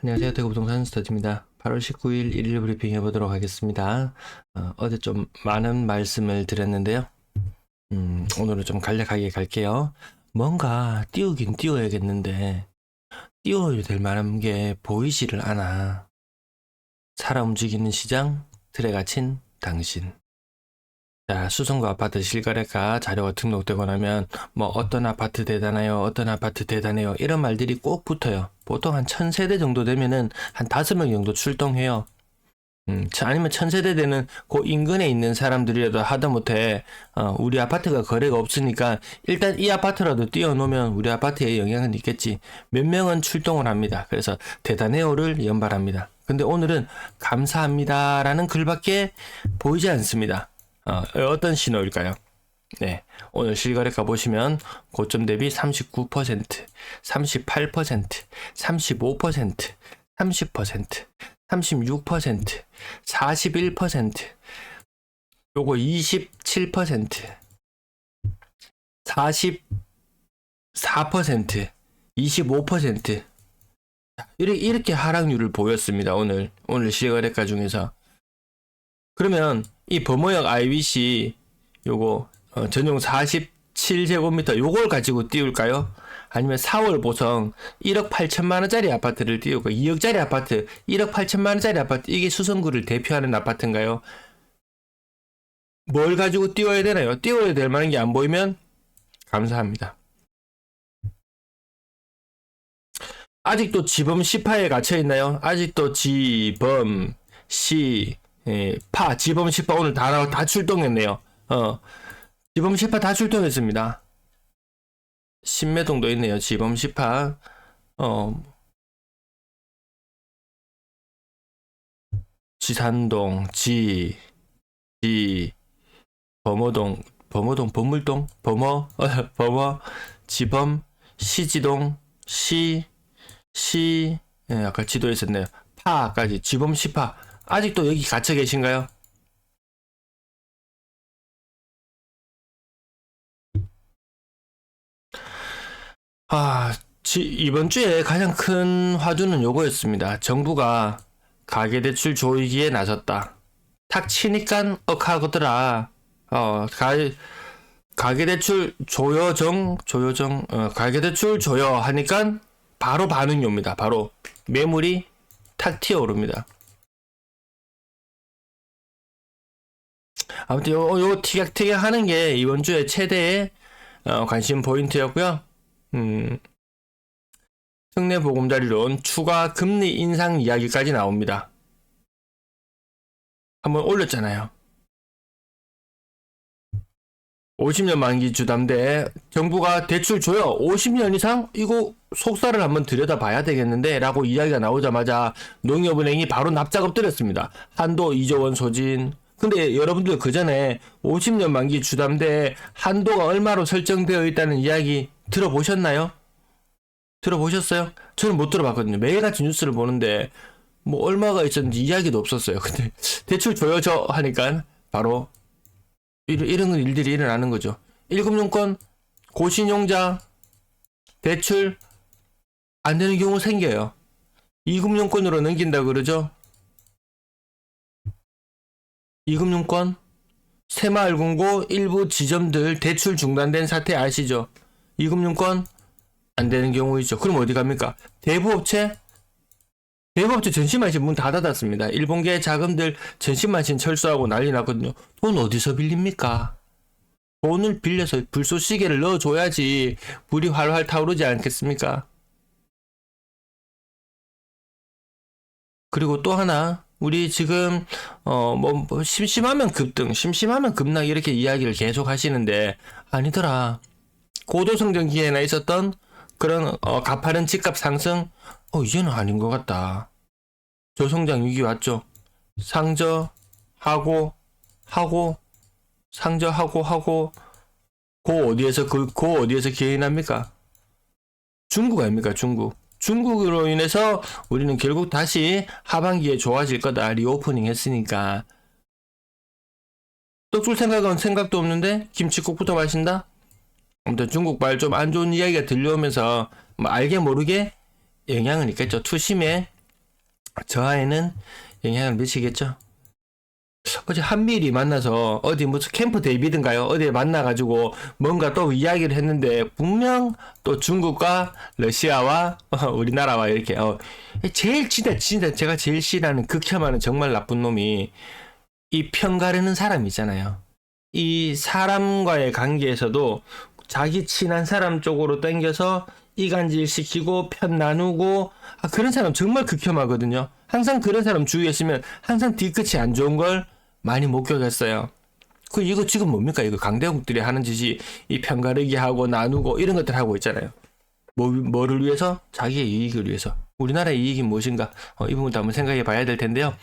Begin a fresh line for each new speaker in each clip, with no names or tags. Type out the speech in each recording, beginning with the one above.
안녕하세요. 대구부동산 스터디입니다. 8월 19일 일일 브리핑 해보도록 하겠습니다. 어제 좀 많은 말씀을 드렸는데요. 오늘은 좀 간략하게 갈게요. 뭔가 띄우긴 띄워야겠는데 띄워야 될 만한 게 보이지를 않아. 살아 움직이는 시장, 틀에 갇힌 당신. 자, 수성구 아파트 실거래가 자료가 등록되고 나면 뭐 어떤 아파트 대단해요, 어떤 아파트 대단해요 이런 말들이 꼭 붙어요. 보통 한 1000세대 정도 되면은 한 5명 정도 출동해요. 아니면 1000세대 되는 그 인근에 있는 사람들이라도 하다못해 우리 아파트가 거래가 없으니까 일단 이 아파트라도 띄워놓으면 우리 아파트에 영향은 있겠지. 몇 명은 출동을 합니다. 그래서 대단해요를 연발합니다. 근데 오늘은 감사합니다 라는 글밖에 보이지 않습니다. 어떤 신호일까요? 네, 오늘 실거래가 보시면 고점 대비 39%, 38%, 35%, 30%, 36%, 41%, 요거 27%, 44%, 25%. 이렇게 하락률을 보였습니다. 오늘 실거래가 중에서. 그러면 이 범어역 IBC 요거 전용 47제곱미터 요걸 가지고 띄울까요? 아니면 4월 보성 1억 8천만 원짜리 아파트를 띄우고 2억짜리 아파트 1억 8천만 원짜리 아파트 이게 수성구를 대표하는 아파트인가요? 뭘 가지고 띄워야 되나요? 띄워야 될 만한 게 안 보이면 감사합니다. 아직도 지범 시파에 갇혀 있나요? 아직도 지범 시 지범 시파 오늘 다 출동했네요. 지범 시파 다 출동했습니다. 신매동도 있네요. 지범 시파. 지산동, 범어동, 범물동, 범어, 지범, 시지동, 아까 지도에 있었네요. 파까지, 지범 시파. 아직도 여기 갇혀 계신가요? 이번 주에 가장 큰 화두는 요거였습니다. 정부가 가계대출 조이기에 나섰다. 탁 치니깐 억하거더라. 가계대출 가계대출 조여 하니까 바로 반응이 옵니다. 바로 매물이 탁 튀어오릅니다. 아무튼 요 티격태격 하는 게 이번 주에 최대의 관심 포인트였고요. 특례 보금자리론 추가 금리 인상 이야기까지 나옵니다. 한번 올렸잖아요. 50년 만기 주담대 정부가 대출 줘요. 50년 이상? 이거 속사를 한번 들여다봐야 되겠는데 라고 이야기가 나오자마자 농협은행이 바로 납작 엎드렸습니다. 한도 2조 원 소진. 근데 여러분들 그 전에 50년 만기 주담대 한도가 얼마로 설정되어 있다는 이야기 들어보셨나요? 들어보셨어요? 저는 못 들어봤거든요. 매일같이 뉴스를 보는데 뭐 얼마가 있었는지 이야기도 없었어요. 근데 대출 줘요 저 하니까 바로 이런 일들이 일어나는 거죠. 1금융권 고신용자 대출 안 되는 경우 생겨요. 2금융권으로 넘긴다 그러죠. 2금융권 새마을금고 일부 지점들 대출 중단된 사태 아시죠? 2금융권 안 되는 경우 있죠. 그럼 어디 갑니까? 대부업체 전시마신 문 다 닫았습니다. 일본계 자금들 전시마신 철수하고 난리 났거든요. 돈 어디서 빌립니까? 돈을 빌려서 불쏘시개를 넣어줘야지 불이 활활 타오르지 않겠습니까? 그리고 또 하나 우리 지금 심심하면 급등 심심하면 급락 이렇게 이야기를 계속 하시는데 아니더라. 고도성장기에나 있었던 그런 가파른 집값 상승 이제는 아닌 것 같다. 저성장 위기 왔죠. 상저하고 어디에서 개인합니까? 중국 아닙니까? 중국으로 인해서 우리는 결국 다시 하반기에 좋아질 거다. 리오프닝 했으니까. 떡줄 생각도 없는데 김치국부터 마신다? 아무튼 중국 말 좀 안 좋은 이야기가 들려오면서 뭐 알게 모르게 영향은 있겠죠. 투심에 저하에는 영향을 미치겠죠. 어제 한미일이 만나서 어디 무슨 캠프 데이비드인가요? 어디에 만나가지고 뭔가 또 이야기를 했는데 분명 또 중국과 러시아와 우리나라와 이렇게 제일 진짜 제가 제일 싫어하는 극혐하는 정말 나쁜 놈이 이 편 가르는 사람 있잖아요. 이 사람과의 관계에서도 자기 친한 사람 쪽으로 당겨서 이간질 시키고 편 나누고 그런 사람 정말 극혐하거든요. 항상 그런 사람 주위에 있으면 항상 뒤끝이 안 좋은 걸 많이 목격했어요. 이거 지금 뭡니까? 이거 강대국들이 하는 짓이 이 편가르기 하고 나누고 이런 것들 하고 있잖아요. 뭐를 위해서? 자기의 이익을 위해서. 우리나라의 이익이 무엇인가? 이 부분도 한번 생각해 봐야 될 텐데요.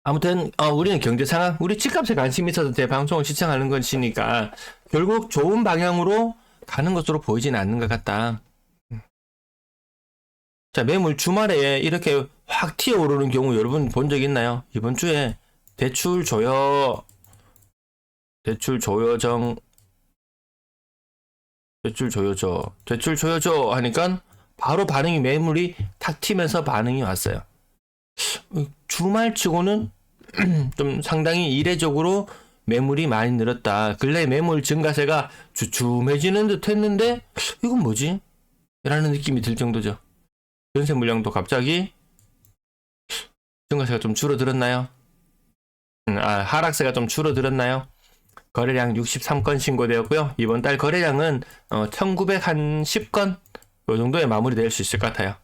아무튼 우리는 경제 상황, 우리 집값에 관심이 있어서 제 방송을 시청하는 것이니까 결국 좋은 방향으로 가는 것으로 보이지는 않는 것 같다. 자, 매물 주말에 이렇게 확 튀어오르는 경우 여러분 본 적 있나요? 이번 주에 대출 조여정, 대출 조여줘 하니까 바로 반응이 매물이 탁 튀면서 반응이 왔어요. 주말치고는 좀 상당히 이례적으로 매물이 많이 늘었다. 근래 매물 증가세가 주춤해지는 듯 했는데 이건 뭐지? 라는 느낌이 들 정도죠. 전세 물량도 갑자기 증가세가 좀 줄어들었나요? 하락세가 좀 줄어들었나요? 거래량 63건 신고되었고요. 이번 달 거래량은 1910건 이 정도에 마무리될 수 있을 것 같아요.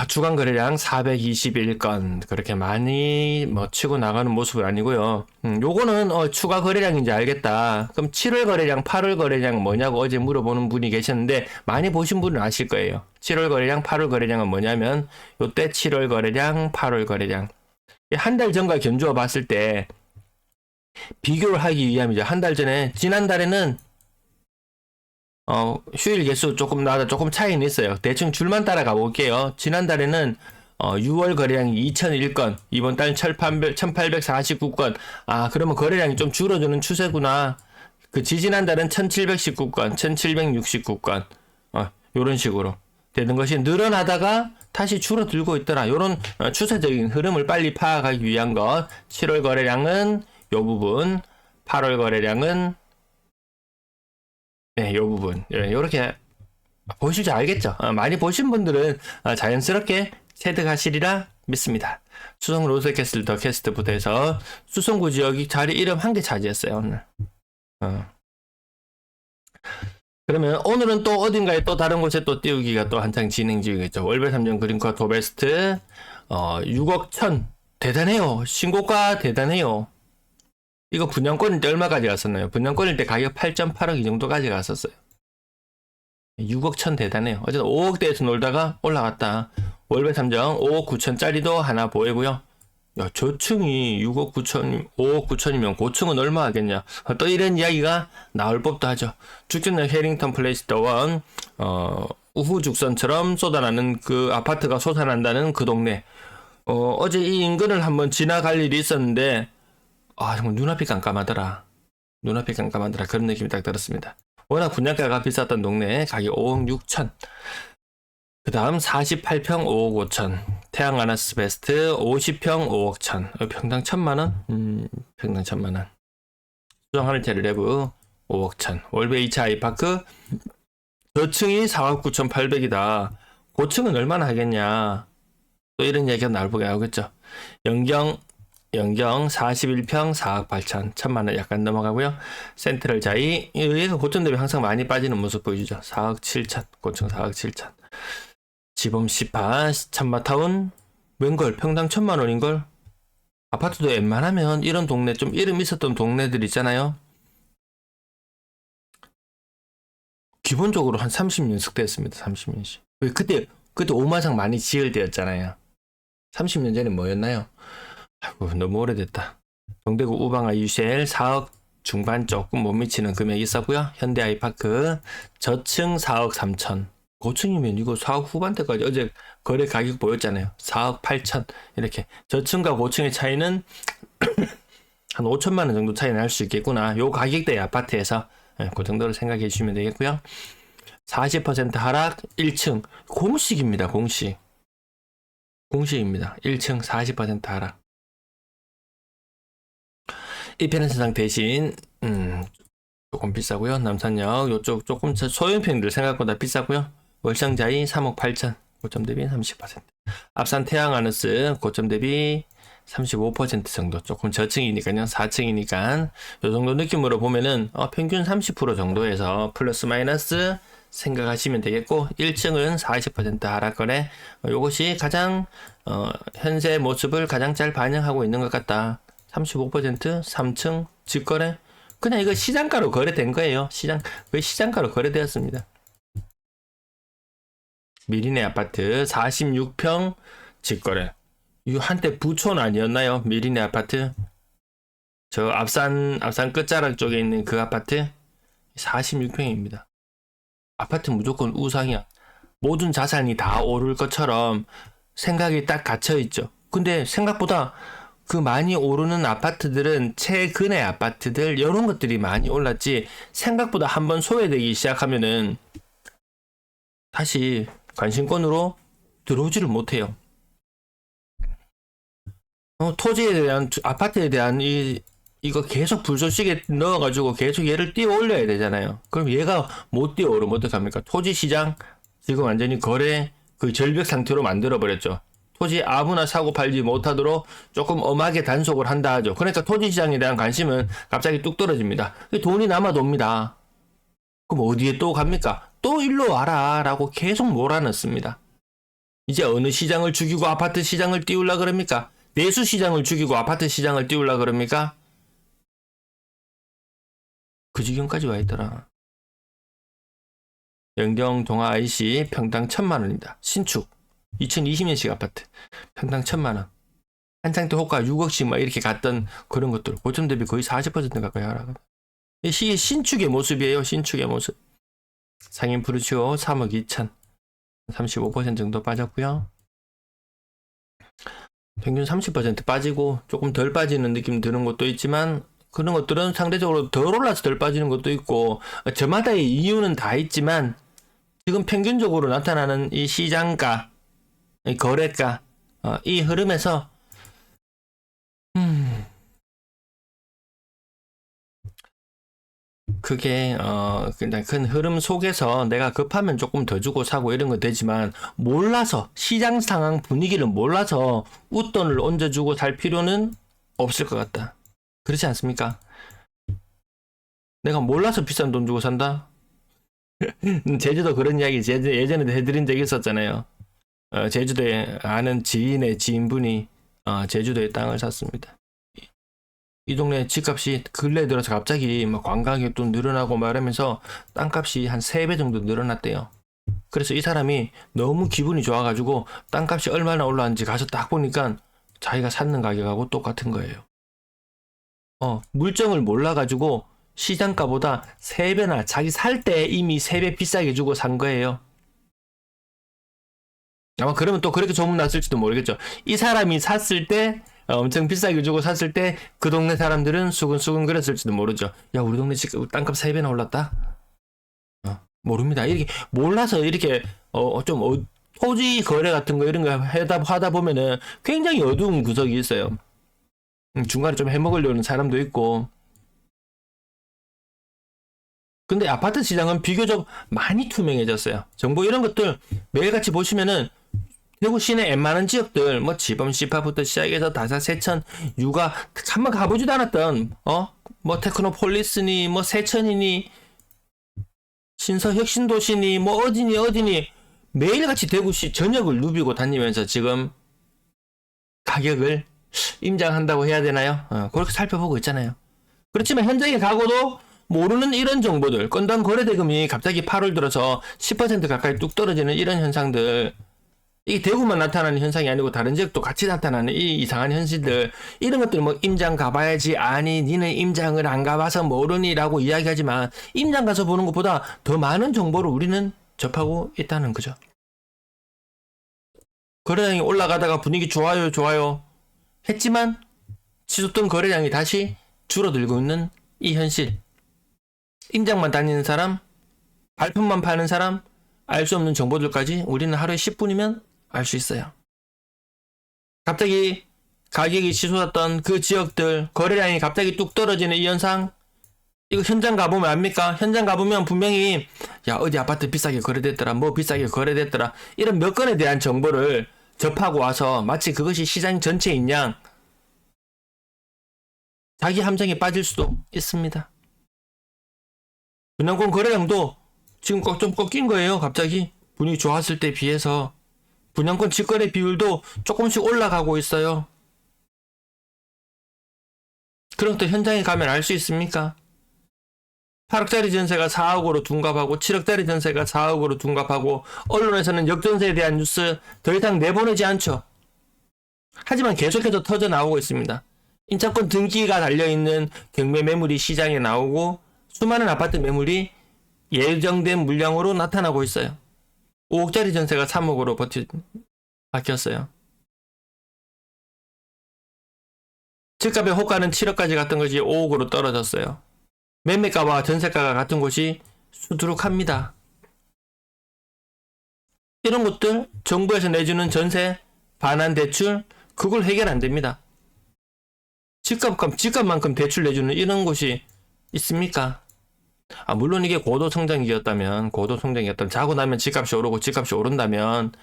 주간 거래량 421건 그렇게 많이 치고 나가는 모습은 아니고요. 요거는 추가 거래량인지 알겠다. 그럼 7월 거래량, 8월 거래량 뭐냐고 어제 물어보는 분이 계셨는데 많이 보신 분은 아실 거예요. 7월 거래량, 8월 거래량은 뭐냐면 요때 7월 거래량, 8월 거래량 한 달 전과 견주어 봤을 때 비교를 하기 위함이죠. 한 달 전에 지난달에는 휴일 개수 조금 차이는 있어요. 대충 줄만 따라가 볼게요. 지난달에는 6월 거래량이 2001건, 이번 달 1849건. 그러면 거래량이 좀 줄어드는 추세구나. 지지난달은 1719건, 1769건. 요런 식으로 되는 것이 늘어나다가 다시 줄어들고 있더라. 요런 추세적인 흐름을 빨리 파악하기 위한 것. 7월 거래량은 요 부분, 8월 거래량은 요 부분. 요렇게 보실지 알겠죠? 많이 보신 분들은 자연스럽게 체득하시리라 믿습니다. 수성 로스캐슬 더 캐스트 부대에서 수성구 지역이 자리 이름 한 개 차지했어요, 오늘. 그러면 오늘은 또 어딘가에 또 다른 곳에 또 띄우기가 또 한창 진행 중이겠죠. 월별 3점 그린과 도베스트 6억 1000 대단해요. 신고가 대단해요. 이거 분양권일 때 얼마까지 갔었나요? 분양권일 때 가격 8.8억 이 정도까지 갔었어요. 6억 1000 대단해요. 어쨌든 5억대에서 놀다가 올라갔다. 월별 3점 5억 9천짜리도 하나 보이고요. 야, 저층이 6억 9천, 5억 9천이면 고층은 얼마 하겠냐. 또 이런 이야기가 나올 법도 하죠. 죽전역 해링턴 플레이스 더원, 우후죽선처럼 쏟아나는 그 아파트가 솟아난다는 그 동네. 어제 이 인근을 한번 지나갈 일이 있었는데, 정말 눈앞이 깜깜하더라. 그런 느낌이 딱 들었습니다. 워낙 분양가가 비쌌던 동네, 가격 5억 6천. 그 다음 48평 5억 5천. 태양아나스 베스트 50평 5억 천. 평당 1000만원? 평당 1000만원. 수정 하늘테르 레브 5억 천. 월베 2차 아이파크 저층이 4억 9,800이다. 고층은 얼마나 하겠냐. 또 이런 얘기가 나올 보게 하겠죠. 영경 41평 4억 8천. 1000만원 약간 넘어가고요. 센트럴 자이 여기가 고층 대비 항상 많이 빠지는 모습 보여주죠. 4억 7천. 고층 4억 7천. 지범 시파 참마타운 웬걸 평당 1000만원인걸. 아파트도 웬만하면 이런 동네 좀 이름 있었던 동네들 있잖아요. 기본적으로 한 30년 석대했습니다. 30년씩. 그때 오마상 많이 지을 때였잖아요. 30년 전에 뭐였나요? 너무 오래됐다. 동대구 우방아 유셀 4억 중반 조금 못 미치는 금액이 있었고요. 현대 아이파크 저층 4억 3천. 고층이면 이거 4억 후반대까지 어제 거래 가격 보였잖아요. 4억 8천. 이렇게 저층과 고층의 차이는 한 5천만 원 정도 차이 날 수 있겠구나. 요 가격대의 아파트에서 그 정도로 생각해 주시면 되겠고요. 40% 하락 1층 공식입니다. 공식. 공식입니다. 1층 40% 하락. 이편현상 대신 조금 비싸고요. 남산역 요쪽 조금 소형평들 생각보다 비싸고요. 월상자이 3억 8천, 고점 대비 30%. 앞산 태양아누스 고점 대비 35% 정도. 조금 저층이니까요. 4층이니까 요 정도 느낌으로 보면은 평균 30% 정도에서 플러스 마이너스 생각하시면 되겠고, 1층은 40% 하락거래. 요것이 가장 현재 모습을 가장 잘 반영하고 있는 것 같다. 35% 3층 직거래. 그냥 이거 시장가로 거래된 거예요. 거의 시장가로 거래되었습니다. 미리네 아파트 46평 직거래. 이거 한때 부촌 아니었나요? 미리네 아파트. 저 앞산 끝자락 쪽에 있는 그 아파트 46평입니다. 아파트 무조건 우상이야. 모든 자산이 다 오를 것처럼 생각이 딱 갇혀 있죠. 근데 생각보다 그 많이 오르는 아파트들은 최근의 아파트들 이런 것들이 많이 올랐지, 생각보다 한번 소외되기 시작하면은 다시 관심권으로 들어오지를 못해요. 토지에 대한, 아파트에 대한 이거 계속 불쏘시개 넣어가지고 계속 얘를 띄워 올려야 되잖아요. 그럼 얘가 못 띄워 오르면 어떡합니까? 토지 시장 지금 완전히 거래 그 절벽 상태로 만들어 버렸죠. 토지 아무나 사고 팔지 못하도록 조금 엄하게 단속을 한다 하죠. 그러니까 토지 시장에 대한 관심은 갑자기 뚝 떨어집니다. 돈이 남아 돕니다. 그럼 어디에 또 갑니까? 또 일로 와라 라고 계속 몰아넣습니다. 이제 어느 시장을 죽이고 아파트 시장을 띄우려 그럽니까? 내수 시장을 죽이고 아파트 시장을 띄우려 그럽니까? 그 지경까지 와 있더라. 영경 동아 IC 평당 1,000만원입니다. 신축 2020년식 아파트 평당 1,000만원. 한창 때 호가 6억씩 막 이렇게 갔던 그런 것들 고점 대비 거의 40% 가까이 하락합니다. 이게 신축의 모습이에요. 신축의 모습. 상인 프루치오 3억 2천, 35% 정도 빠졌고요. 평균 30% 빠지고 조금 덜 빠지는 느낌 드는 것도 있지만, 그런 것들은 상대적으로 덜 올라서 덜 빠지는 것도 있고, 저마다의 이유는 다 있지만 지금 평균적으로 나타나는 이 시장가, 이 거래가, 이 흐름에서 그게 그냥 큰 흐름 속에서 내가 급하면 조금 더 주고 사고 이런 건 되지만, 몰라서 시장 상황 분위기를 몰라서 웃돈을 얹어주고 살 필요는 없을 것 같다. 그렇지 않습니까? 내가 몰라서 비싼 돈 주고 산다? 제주도 그런 이야기 예전에도 해드린 적이 있었잖아요. 제주도에 아는 지인의 지인분이 제주도에 땅을 샀습니다. 이 동네 집값이 근래 들어서 갑자기 막 관광객 도 늘어나고 말하면서 땅값이 한 3배 정도 늘어났대요. 그래서 이 사람이 너무 기분이 좋아가지고 땅값이 얼마나 올라왔는지 가서 딱 보니까 자기가 샀는 가격하고 똑같은 거예요. 물정을 몰라가지고 시장가보다 3배나 자기 살 때 이미 3배 비싸게 주고 산 거예요. 아마 그러면 또 그렇게 소문났을지도 모르겠죠. 이 사람이 샀을 때 엄청 비싸게 주고 샀을 때 그 동네 사람들은 수근수근 그랬을지도 모르죠. 야, 우리 동네 지금 땅값 3배나 올랐다? 모릅니다. 이렇게 몰라서 이렇게 토지 거래 같은 거 이런 거 하다 보면은 굉장히 어두운 구석이 있어요. 중간에 좀 해먹으려는 사람도 있고. 근데 아파트 시장은 비교적 많이 투명해졌어요. 정보 이런 것들 매일같이 보시면은 대구 시내 웬만한 지역들, 뭐 지범 시파부터 시작해서 다사 세천 유가 한번 가보지도 않았던 뭐 테크노폴리스니 뭐 세천이니 신서혁신도시니 뭐 어디니 매일같이 대구시 전역을 누비고 다니면서 지금 가격을 임장한다고 해야 되나요? 그렇게 살펴보고 있잖아요. 그렇지만 현장에 가고도 모르는 이런 정보들, 건당 거래대금이 갑자기 8월 들어서 10% 가까이 뚝 떨어지는 이런 현상들, 이게 대구만 나타나는 현상이 아니고 다른 지역도 같이 나타나는 이 이상한 현실들, 이런 것들 뭐 임장 가봐야지, 아니 니는 임장을 안 가봐서 모르니 라고 이야기하지만, 임장 가서 보는 것보다 더 많은 정보를 우리는 접하고 있다는 거죠. 거래량이 올라가다가 분위기 좋아요 했지만 치솟던 거래량이 다시 줄어들고 있는 이 현실. 임장만 다니는 사람, 발품만 파는 사람, 알 수 없는 정보들까지 우리는 하루에 10분이면 알 수 있어요. 갑자기 가격이 치솟았던 그 지역들 거래량이 갑자기 뚝 떨어지는 이 현상, 이거 현장 가보면 압니까? 현장 가보면 분명히 야 어디 아파트 비싸게 거래됐더라, 뭐 비싸게 거래됐더라, 이런 몇 건에 대한 정보를 접하고 와서 마치 그것이 시장 전체인 양 자기 함정에 빠질 수도 있습니다. 분양권 거래량도 지금 좀 꺾인 거예요. 갑자기 분위기 좋았을 때 비해서 분양권 직거래 비율도 조금씩 올라가고 있어요. 그럼 또 현장에 가면 알 수 있습니까? 8억짜리 전세가 4억으로 둔갑하고 7억짜리 전세가 4억으로 둔갑하고 언론에서는 역전세에 대한 뉴스 더 이상 내보내지 않죠. 하지만 계속해서 터져 나오고 있습니다. 인차권 등기가 달려있는 경매 매물이 시장에 나오고 수많은 아파트 매물이 예정된 물량으로 나타나고 있어요. 5억짜리 전세가 3억으로 바뀌었어요. 집값의 호가는 7억까지 갔던 것이 5억으로 떨어졌어요. 매매가와 전세가가 같은 곳이 수두룩합니다. 이런 것들 정부에서 내주는 전세, 반환 대출, 그걸 해결 안 됩니다. 집값만큼 대출 내주는 이런 곳이 있습니까? 물론 이게 고도성장이었다면 자고 나면 집값이 오르고 집값이 오른다면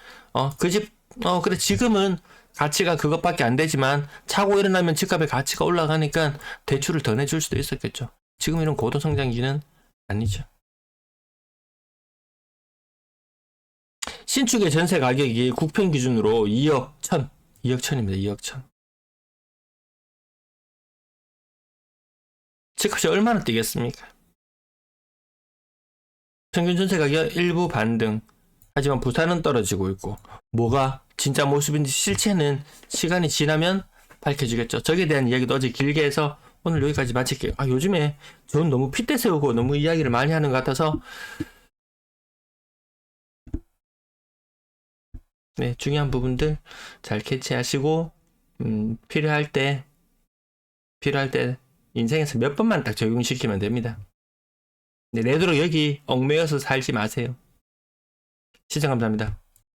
그래 지금은 가치가 그것밖에 안 되지만 자고 일어나면 집값의 가치가 올라가니까 대출을 더 내줄 수도 있었겠죠. 지금 이런 고도성장기는 아니죠. 신축의 전세 가격이 국평 기준으로 2억 1000입니다. 2억 1000. 집값이 얼마나 뛰겠습니까? 평균 전세 가격 일부 반등. 하지만 부산은 떨어지고 있고 뭐가 진짜 모습인지 실체는 시간이 지나면 밝혀지겠죠. 저기에 대한 이야기도 어제 길게 해서 오늘 여기까지 마칠게요. 요즘에 저는 너무 핏대 세우고 너무 이야기를 많이 하는 것 같아서 네, 중요한 부분들 잘 캐치하시고 필요할 때 인생에서 몇 번만 딱 적용시키면 됩니다. 네, 내도록 여기 얽매여서 살지 마세요. 시청 감사합니다.